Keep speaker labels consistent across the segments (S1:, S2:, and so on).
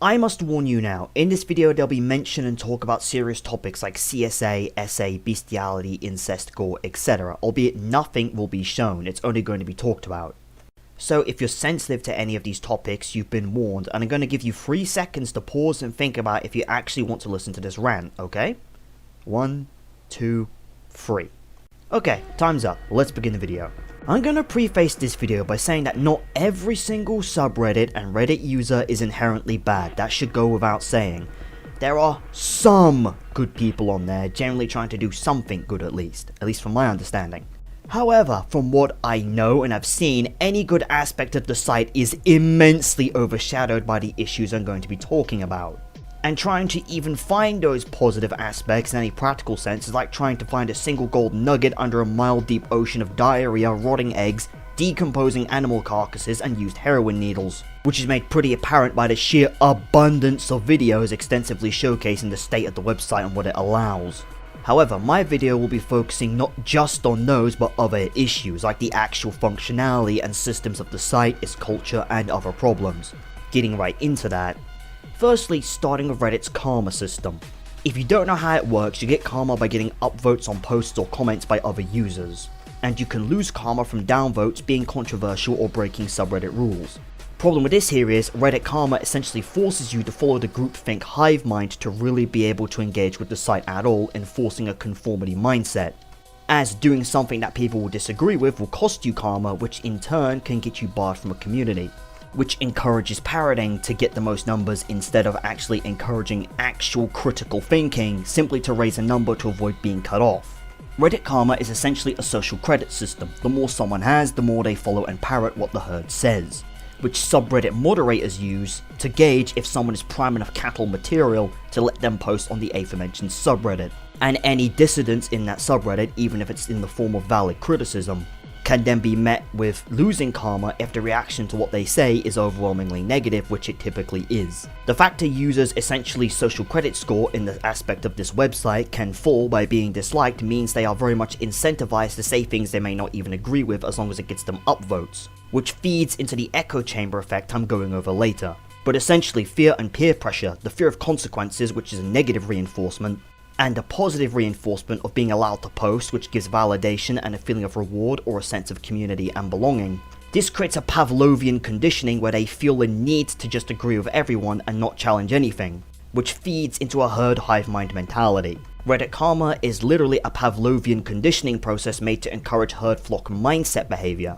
S1: I must warn you now, in this video there'll be mention and talk about serious topics like CSA, SA, bestiality, incest, gore, etc, albeit nothing will be shown, it's only going to be talked about. So if you're sensitive to any of these topics, you've been warned, and I'm going to give you 3 seconds to pause and think about if you actually want to listen to this rant, okay? 1, 2, 3. Okay, time's up, let's begin the video. I'm gonna preface this video by saying that not every single subreddit and Reddit user is inherently bad, that should go without saying. There are some good people on there, generally trying to do something good at least from my understanding. However, from what I know and have seen, any good aspect of the site is immensely overshadowed by the issues I'm going to be talking about. And trying to even find those positive aspects in any practical sense is like trying to find a single gold nugget under a mile-deep ocean of diarrhea, rotting eggs, decomposing animal carcasses, and used heroin needles, which is made pretty apparent by the sheer abundance of videos extensively showcasing the state of the website and what it allows. However, my video will be focusing not just on those but other issues like the actual functionality and systems of the site, its culture, and other problems. Getting right into that. Firstly, starting with Reddit's karma system. If you don't know how it works, you get karma by getting upvotes on posts or comments by other users, and you can lose karma from downvotes being controversial or breaking subreddit rules. Problem with this here is, Reddit karma essentially forces you to follow the groupthink hive mind to really be able to engage with the site at all, enforcing a conformity mindset, as doing something that people will disagree with will cost you karma, which in turn can get you barred from a community, which encourages parroting to get the most numbers instead of actually encouraging actual critical thinking simply to raise a number to avoid being cut off. Reddit karma is essentially a social credit system. The more someone has, the more they follow and parrot what the herd says, which subreddit moderators use to gauge if someone is prime enough cattle material to let them post on the aforementioned subreddit. And any dissidence in that subreddit, even if it's in the form of valid criticism, can then be met with losing karma if the reaction to what they say is overwhelmingly negative, which it typically is. The fact a user's essentially social credit score in the aspect of this website can fall by being disliked means they are very much incentivized to say things they may not even agree with as long as it gets them upvotes, which feeds into the echo chamber effect I'm going over later. But essentially, fear and peer pressure, the fear of consequences, which is a negative reinforcement, and a positive reinforcement of being allowed to post, which gives validation and a feeling of reward or a sense of community and belonging. This creates a Pavlovian conditioning where they feel the need to just agree with everyone and not challenge anything, which feeds into a herd hive mind mentality. Reddit karma is literally a Pavlovian conditioning process made to encourage herd flock mindset behavior.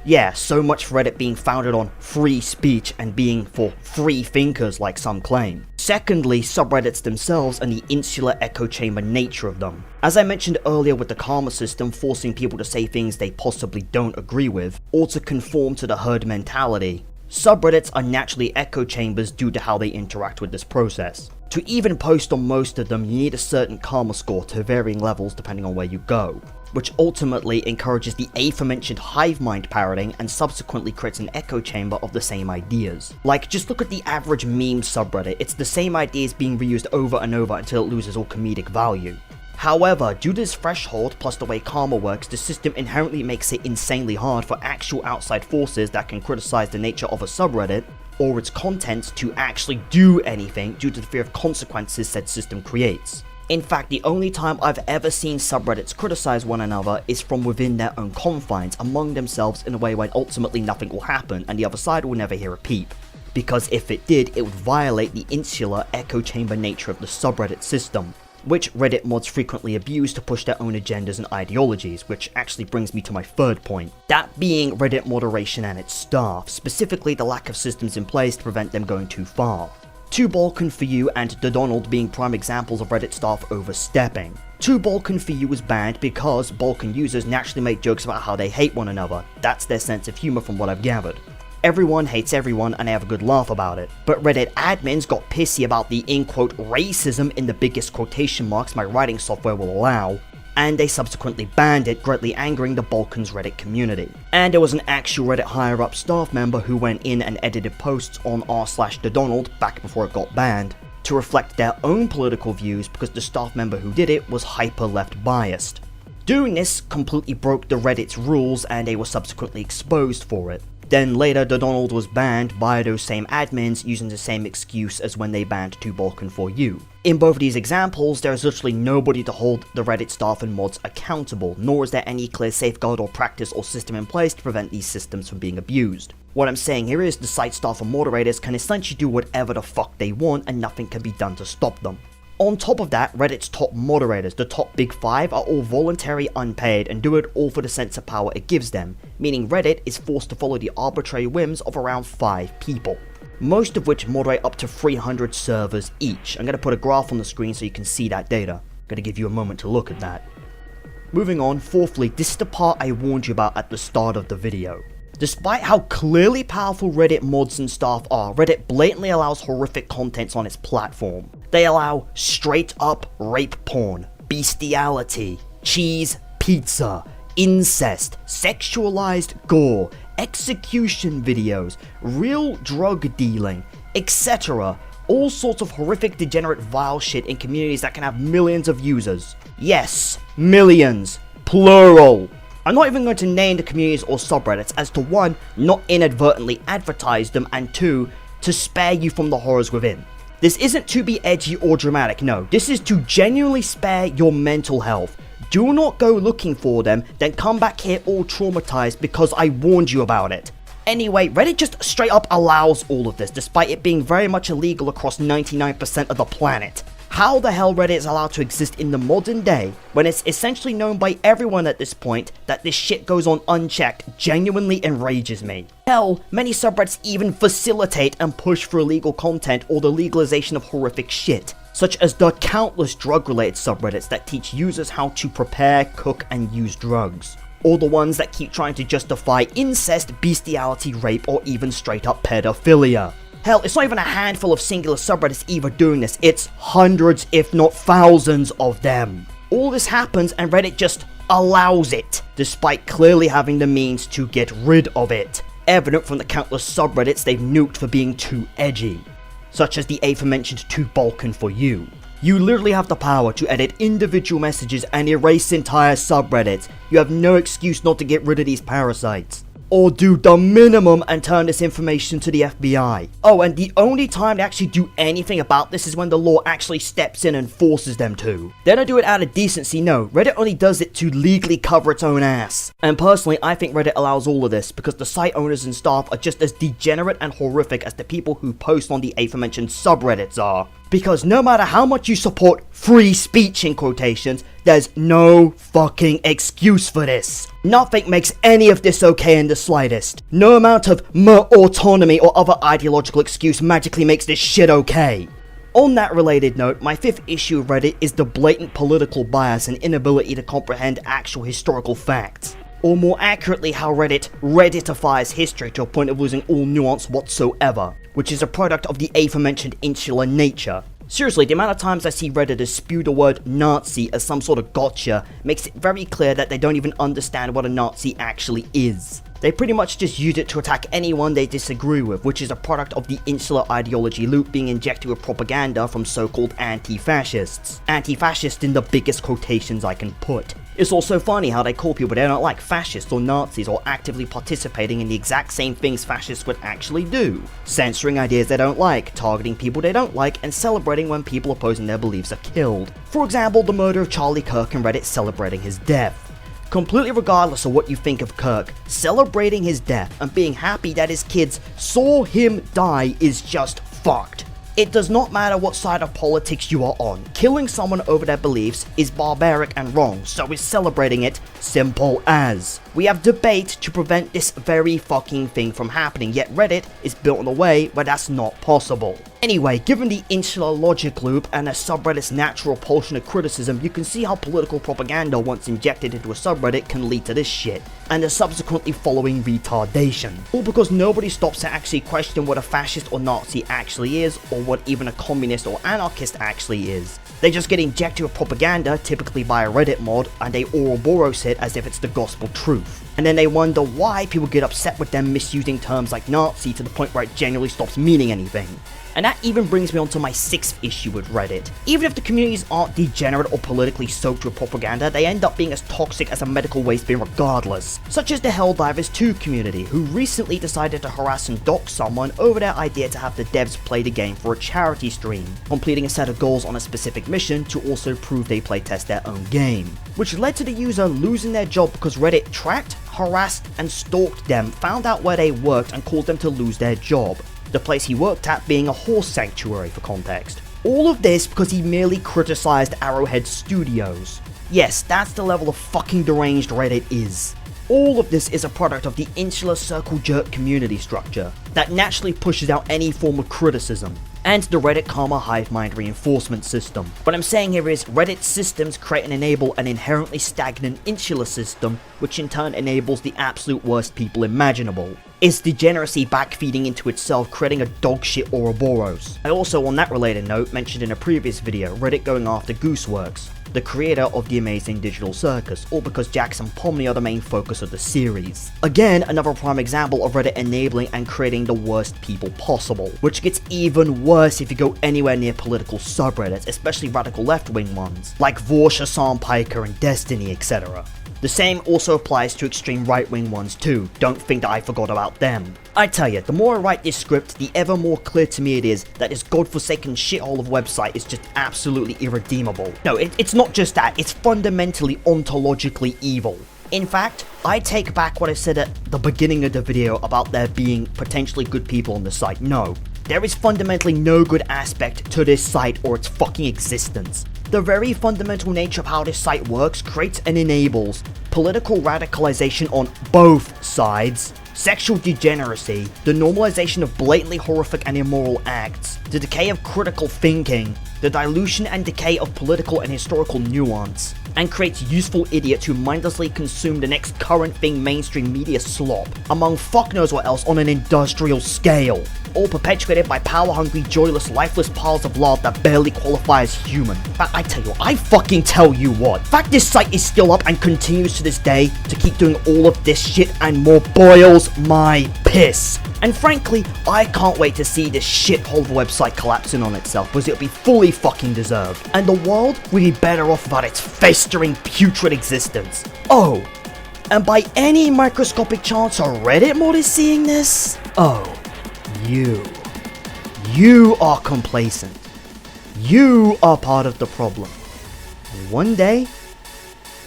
S1: Yeah, so much for Reddit being founded on free speech and being for free thinkers like some claim. Secondly, subreddits themselves and the insular echo chamber nature of them. As I mentioned earlier with the karma system forcing people to say things they possibly don't agree with, or to conform to the herd mentality, subreddits are naturally echo chambers due to how they interact with this process. To even post on most of them, you need a certain karma score to varying levels depending on where you go, which ultimately encourages the aforementioned hive mind parroting and subsequently creates an echo chamber of the same ideas. Like, just look at the average meme subreddit, it's the same ideas being reused over and over until it loses all comedic value. However, due to this threshold plus the way karma works, the system inherently makes it insanely hard for actual outside forces that can criticize the nature of a subreddit or its contents to actually do anything due to the fear of consequences said system creates. In fact, the only time I've ever seen subreddits criticize one another is from within their own confines, among themselves in a way where ultimately nothing will happen and the other side will never hear a peep. Because if it did, it would violate the insular echo chamber nature of the subreddit system, which Reddit mods frequently abuse to push their own agendas and ideologies, which actually brings me to my third point. That being Reddit moderation and its staff, specifically the lack of systems in place to prevent them going too far. 2Balkan4U and The Donald being prime examples of Reddit staff overstepping. 2Balkan4U was banned because Balkan users naturally make jokes about how they hate one another. That's their sense of humor from what I've gathered. Everyone hates everyone and they have a good laugh about it. But Reddit admins got pissy about the in-quote racism in the biggest quotation marks my writing software will allow, and they subsequently banned it, greatly angering the Balkans Reddit community. And there was an actual Reddit higher-up staff member who went in and edited posts on r/TheDonald back before it got banned to reflect their own political views because the staff member who did it was hyper-left biased. Doing this completely broke the Reddit's rules and they were subsequently exposed for it. Then later, the Donald was banned by those same admins using the same excuse as when they banned 2Balkan4U. In both of these examples, there is literally nobody to hold the Reddit staff and mods accountable, nor is there any clear safeguard or practice or system in place to prevent these systems from being abused. What I'm saying here is the site staff and moderators can essentially do whatever the fuck they want and nothing can be done to stop them. On top of that, Reddit's top moderators, the top big 5, are all voluntary, unpaid, and do it all for the sense of power it gives them, meaning Reddit is forced to follow the arbitrary whims of around 5 people, most of which moderate up to 300 servers each. I'm going to put a graph on the screen so you can see that data. I'm going to give you a moment to look at that. Moving on, fourthly, this is the part I warned you about at the start of the video. Despite how clearly powerful Reddit mods and staff are, Reddit blatantly allows horrific contents on its platform. They allow straight up rape porn, bestiality, cheese pizza, incest, sexualized gore, execution videos, real drug dealing, etc. All sorts of horrific, degenerate, vile shit in communities that can have millions of users. Yes, millions, plural. I'm not even going to name the communities or subreddits as to 1, not inadvertently advertise them, and 2, to spare you from the horrors within. This isn't to be edgy or dramatic, no, this is to genuinely spare your mental health. Do not go looking for them, then come back here all traumatized because I warned you about it. Anyway, Reddit just straight up allows all of this, despite it being very much illegal across 99% of the planet. How the hell Reddit is allowed to exist in the modern day, when it's essentially known by everyone at this point that this shit goes on unchecked, genuinely enrages me. Hell, many subreddits even facilitate and push for illegal content or the legalization of horrific shit, such as the countless drug-related subreddits that teach users how to prepare, cook, and use drugs. Or the ones that keep trying to justify incest, bestiality, rape, or even straight up pedophilia. Hell, it's not even a handful of singular subreddits either doing this, it's hundreds if not thousands of them. All this happens and Reddit just allows it, despite clearly having the means to get rid of it. Evident from the countless subreddits they've nuked for being too edgy, such as the aforementioned 2Balkan4U. You literally have the power to edit individual messages and erase entire subreddits. You have no excuse not to get rid of these parasites. Or do the minimum and turn this information to the FBI. Oh, and the only time they actually do anything about this is when the law actually steps in and forces them to. They don't do it out of decency, no. Reddit only does it to legally cover its own ass. And personally, I think Reddit allows all of this because the site owners and staff are just as degenerate and horrific as the people who post on the aforementioned subreddits are. Because no matter how much you support free speech in quotations, there's no fucking excuse for this. Nothing makes any of this okay in the slightest. No amount of autonomy or other ideological excuse magically makes this shit okay. On that related note, my 5th issue of Reddit is the blatant political bias and inability to comprehend actual historical facts. Or more accurately, how Reddit redditifies history to a point of losing all nuance whatsoever, which is a product of the aforementioned insular nature. Seriously, the amount of times I see Redditors spew the word Nazi as some sort of gotcha makes it very clear that they don't even understand what a Nazi actually is. They pretty much just use it to attack anyone they disagree with, which is a product of the insular ideology loop being injected with propaganda from so-called anti-fascists. Anti-fascist in the biggest quotations I can put. It's also funny how they call people they don't like fascists or Nazis or actively participating in the exact same things fascists would actually do. Censoring ideas they don't like, targeting people they don't like, and celebrating when people opposing their beliefs are killed. For example, the murder of Charlie Kirk and Reddit celebrating his death. Completely regardless of what you think of Kirk, celebrating his death and being happy that his kids saw him die is just fucked. It does not matter what side of politics you are on, killing someone over their beliefs is barbaric and wrong, so is celebrating it simple as. We have debate to prevent this very fucking thing from happening, yet Reddit is built in a way where that's not possible. Anyway, given the insular logic loop and a subreddit's natural repulsion of criticism, you can see how political propaganda once injected into a subreddit can lead to this shit, and the subsequently following retardation. All because nobody stops to actually question what a fascist or Nazi actually is, or what even a communist or anarchist actually is. They just get injected with propaganda, typically by a Reddit mod, and they Ouroboros it as if it's the gospel truth. And then they wonder why people get upset with them misusing terms like Nazi to the point where it genuinely stops meaning anything. And that even brings me on to my 6th issue with Reddit. Even if the communities aren't degenerate or politically soaked with propaganda, they end up being as toxic as a medical waste bin regardless. Such as the Helldivers 2 community, who recently decided to harass and dox someone over their idea to have the devs play the game for a charity stream, completing a set of goals on a specific mission to also prove they playtest their own game. Which led to the user losing their job because Reddit tracked, harassed, and stalked them, found out where they worked, and caused them to lose their job. The place he worked at being a horse sanctuary for context. All of this because he merely criticized Arrowhead Studios. Yes, that's the level of fucking deranged Reddit is. All of this is a product of the insular circle jerk community structure that naturally pushes out any form of criticism, and the Reddit karma hive mind reinforcement system. What I'm saying here is Reddit systems create and enable an inherently stagnant insular system, which in turn enables the absolute worst people imaginable. It's degeneracy backfeeding into itself, creating a dogshit Ouroboros. I also, on that related note, mentioned in a previous video Reddit going after Gooseworks, the creator of the amazing Digital Circus, all because Jax and Pomni are the main focus of the series. Again, another prime example of Reddit enabling and creating the worst people possible, which gets even worse if you go anywhere near political subreddits, especially radical left-wing ones, like Vorsha, Piker, and Destiny, etc. The same also applies to extreme right-wing ones too, don't think that I forgot about them. I tell you, the more I write this script, the ever more clear to me it is that this godforsaken shithole of website is just absolutely irredeemable. No, it's not just that, it's fundamentally ontologically evil. In fact, I take back what I said at the beginning of the video about there being potentially good people on the site. No, there is fundamentally no good aspect to this site or its fucking existence. The very fundamental nature of how this site works creates and enables political radicalization on both sides, sexual degeneracy, the normalization of blatantly horrific and immoral acts, the decay of critical thinking, the dilution and decay of political and historical nuance, and creates useful idiots who mindlessly consume the next current thing mainstream media slop, among fuck knows what else on an industrial scale, all perpetuated by power-hungry, joyless, lifeless piles of lard that barely qualify as human. But I fucking tell you what, the fact this site is still up and continues to this day to keep doing all of this shit and more boils my piss. And frankly, I can't wait to see this shithole of a website collapsing on itself, because it'll be fully fucking deserved, and the world will be better off about its festering, putrid existence. Oh, and by any microscopic chance a Reddit mod is seeing this? Oh, you are complacent. You are part of the problem. And one day,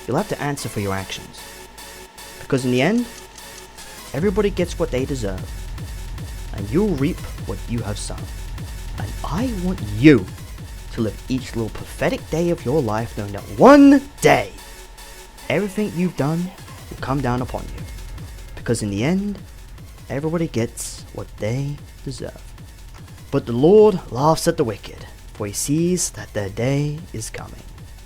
S1: you'll have to answer for your actions. Because in the end, everybody gets what they deserve. And you'll reap what you have sown. And I want you to live each little pathetic day of your life knowing that one day, everything you've done will come down upon you. Because in the end, everybody gets what they deserve. But the Lord laughs at the wicked, for he sees that their day is coming.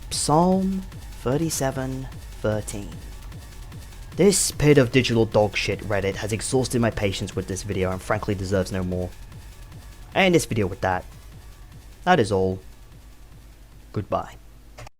S1: Psalm 37:13. This pit of digital dog shit Reddit has exhausted my patience with this video and frankly deserves no more. I end this video with that. That is all. Goodbye.